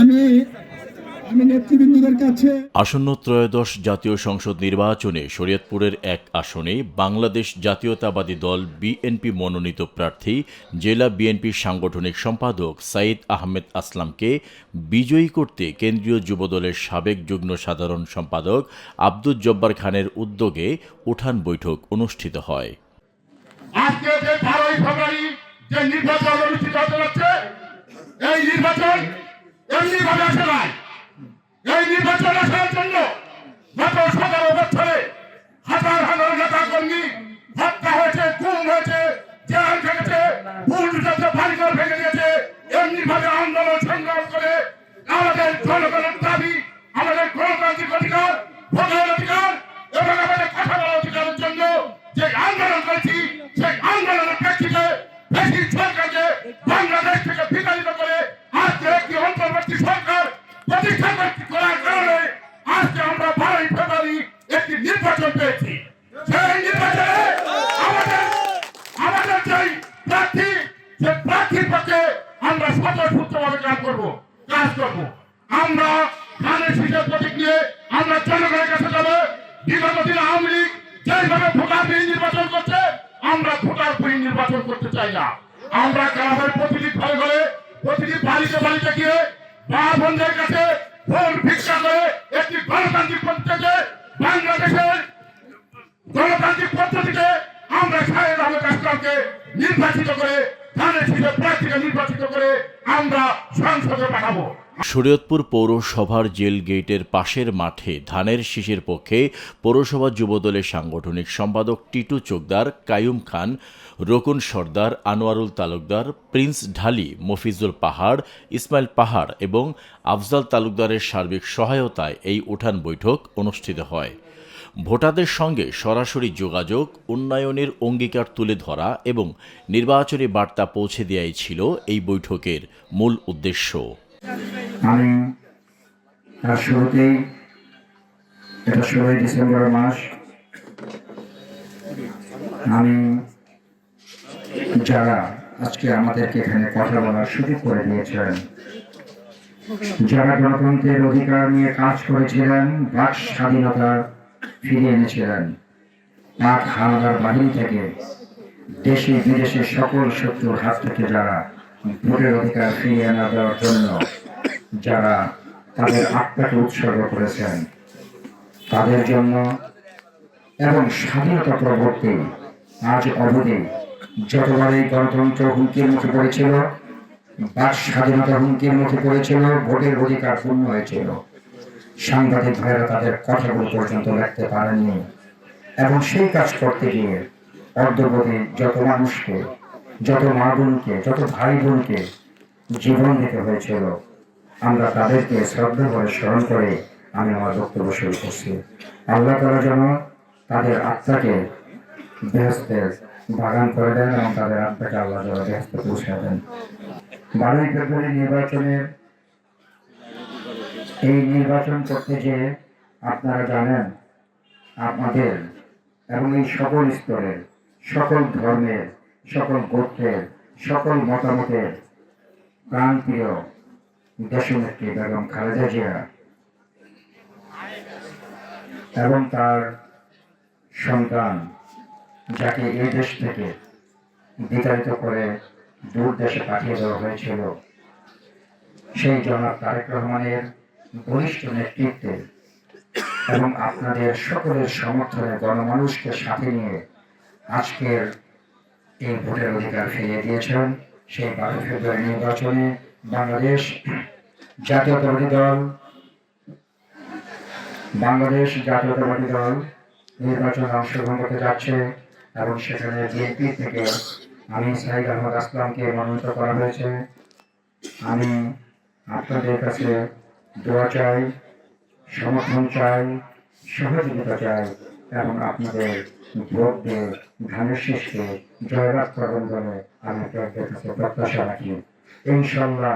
আমি আমি নেতৃবৃন্দদের কাছে আসন্ন ত্রয়োদশ জাতীয় সংসদ নির্বাচনে শরীয়তপুরের এক আসনে বাংলাদেশ জাতীয়তাবাদী দল বিএনপি মনোনীত প্রার্থী জেলা বিএনপির সাংগঠনিক সম্পাদক সাইদ আহমেদ আসলামকে বিজয়ী করতে কেন্দ্রীয় যুবদলের সাবেক যুগ্ম সাধারণ সম্পাদক আব্দুল জব্বার খানের উদ্যোগে উঠান বৈঠক অনুষ্ঠিত হয়। আজকে যে 12 ফেব্রুয়ারি যে নির্বাচন অনুষ্ঠিত হতে যাচ্ছে, এই নির্বাচন এমনিভাবে আসে নাই। এই নির্বাচন আসার জন্য গত 17 বছরে হাজার হাজার নেতা কর্মী হত্যা হয়েছে, খুন হয়েছে, জেল খেটেছে, বাড়িঘর ভেঙে দিয়েছে। এমনিভাবে আন্দোলন সংগ্রাম করে আমাদের জনগণের দাবি, আমাদের গণতান্ত্রিক অধিকার, ভোটের অধিকার এবং আমাদের কথা বলার অধিকারের জন্য যে আন্দোলন করেছি, সেই আন্দোলনের প্রেক্ষিতে দেশি সরকারকে বাংলাদেশ থেকে বিতাড়িত করে আজকে একটি অন্তর্বর্তী সরকার প্রতিষ্ঠা করার কারণে আজকে আমরা 12 ফেব্রুয়ারি একটি নির্বাচন পেয়েছি। সেই নির্বাচনে আমাদের যেই প্রার্থী, সেই প্রার্থীর পক্ষে আমরা স্বতঃস্ফূর্তভাবে কাজ করব। আমরা ধানের শীষের প্রতীক নিয়ে আমরা জনগণের কাছে যাবো। বিগত দিনে আওয়ামী লীগ যেভাবে ভোটারবিহীন নির্বাচন করছে, আমরা ভোটারবিহীন নির্বাচন করতে চাই না। আমরা গ্রামের প্রতিটি ঘরে ঘরে, প্রতিটি বাড়িতে বাড়িতে গিয়ে মা বোনদের কাছে ভোট ভিক্ষা করে একটি গণতান্ত্রিক পদ্ধতিতে, বাংলাদেশের গণতান্ত্রিক পদ্ধতিতে আমরা সাইদ আহমেদ আসলামকে নির্বাচিত করে, ধানের শীষের প্রার্থীকে নির্বাচিত করে আমরা সংসদে পাঠাবো। শরীয়তপুর পৌরসভার জেল গেটের পাশের মাঠে ধানের শীষের পক্ষে পৌরসভা যুবদলের সাংগঠনিক সম্পাদক টিটু চোকদার, কাইয়ুম খান, রকুন সর্দার, আনোয়ারুল তালুকদার, প্রিন্স ঢালি, মফিজুল পাহাড়, ইসমাইল পাহাড় এবং আফজাল তালুকদারের সার্বিক সহায়তায় এই উঠান বৈঠক অনুষ্ঠিত হয়। ভোটারদের সঙ্গে সরাসরি যোগাযোগ, উন্নয়নের অঙ্গীকার তুলে ধরা এবং নির্বাচনী বার্তা পৌঁছে দেওয়াই ছিল এই বৈঠকের মূল উদ্দেশ্য। আমি তার শুরুতেই, এটা 16 ডিসেম্বর মাস, আমি যারা আজকে আমাদেরকে এখানে কথা বলার সুযোগ করে দিয়েছেন, যারা গণতন্ত্রের অধিকার নিয়ে কাজ করেছিলেন, বাক স্বাধীনতা ফিরিয়ে এনেছিলেন, পাক হানাদার বাহিনী থেকে দেশে বিদেশে সকল শত্রুর হাত থেকে যারা ভোটের অধিকার ফিরিয়ে আনা দেওয়ার জন্য যারা তাদের আত্মাকে উৎসর্গ করেছেন, তাদের জন্য এবং স্বাধীনতা পরবর্তী আজ অবধি যতবারই গণতন্ত্র হুমকির মুখে পড়েছিল, বাক স্বাধীনতা হুমকির মুখে পড়েছিল, ভোটের অধিকার পূর্ণ হয়েছিল, সাংবাদিক ভাইয়েরা তাদের কথাগুলো পর্যন্ত রাখতে পারেননি এবং সেই কাজ করতে গিয়ে অর্ধবধি যত মানুষকে, যত মা বোনকে, যত ভাই বোনকে জীবন দিতে হয়েছিল, আমরা তাদেরকে শ্রদ্ধা করে স্মরণ করে আমি আমার বক্তব্য শুরু করছি। আল্লাহ তাআলা যেন তাদের আত্মাকে বেহেশতের বাগান করে দেন এবং তাদের আত্মাকে আল্লাহ যেন বেহেশতে পৌঁছে দেন। 12 ফেব্রুয়ারি নির্বাচনের এই নির্বাচন করতে যে আপনারা জানেন, আপনাদের এবং এই সকল স্তরের, সকল ধর্মের, সকল গোত্রের, সকল মতামতের প্রাণপ্রিয় দেশনেত্রী বেগম খালেদা জিয়া এবং তার সন্তান, যাকে এই দেশ থেকে বিতাড়িত করে দূর দেশে পাঠিয়ে দেওয়া হয়েছিল, সেই জনাব তারেক রহমানের বলিষ্ঠ নেতৃত্বে এবং আপনাদের সকলের সমর্থনে গণমানুষকে সাথে নিয়ে আজকের এই ভোটের অধিকার ফিরিয়ে দিয়েছেন। সেই 12 ফেব্রুয়ারি নির্বাচনে বাংলাদেশ জাতীয়তাবাদী দল নির্বাচনে অংশগ্রহণ করতে যাচ্ছে এবং সেখানে বিএনপি থেকে আমি সাইদ আহমেদ আসলামকে মনোনীত করা হয়েছে। আমি আপনাদের কাছে দোয়া চাই, সমর্থন চাই, সহযোগিতা চাই এবং আপনাদের ভোট দিয়ে ধানের শীষকে জয়লাভ করবেন বলে আমি আপনাদের কাছে প্রত্যাশা রাখি। ইনশাআল্লাহ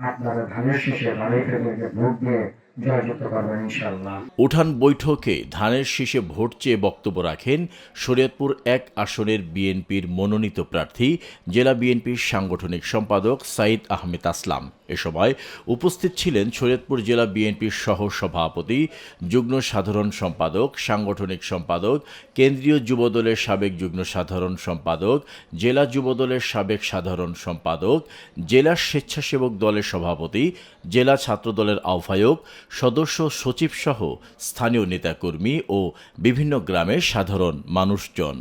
আপনারা ধানের শীষে 12 ফেব্রুয়ারিতে ভোট দিয়ে জয়যুক্ত করবেন ইনশাআল্লাহ। উঠান বৈঠকে ধানের শীষে ভোট চেয়ে বক্তব্য রাখেন শরীয়তপুর 1 আসনের বিএনপির মনোনীত প্রার্থী জেলা বিএনপির সাংগঠনিক সম্পাদক সাইদ আহমেদ আসলাম। এ সময় উপস্থিত ছিলেন শরীয়তপুর জেলা বিএনপির সহ সভাপতি, যুগ্ম সাধারণ সম্পাদক, সাংগঠনিক সম্পাদক, কেন্দ্রীয় যুবদলের সাবেক যুগ্ম সাধারণ সম্পাদক, জেলা যুবদলের সাবেক সাধারণ সম্পাদক, জেলা স্বেচ্ছাসেবক দলের সভাপতি, জেলা ছাত্রদলের আহ্বায়ক, সদস্য সচিব সহ স্থানীয় নেতাকর্মী ও বিভিন্ন গ্রামের সাধারণ মানুষজন।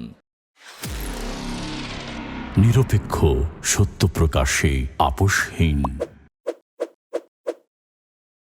নিরপেক্ষ, সত্য প্রকাশে আপোষহীন।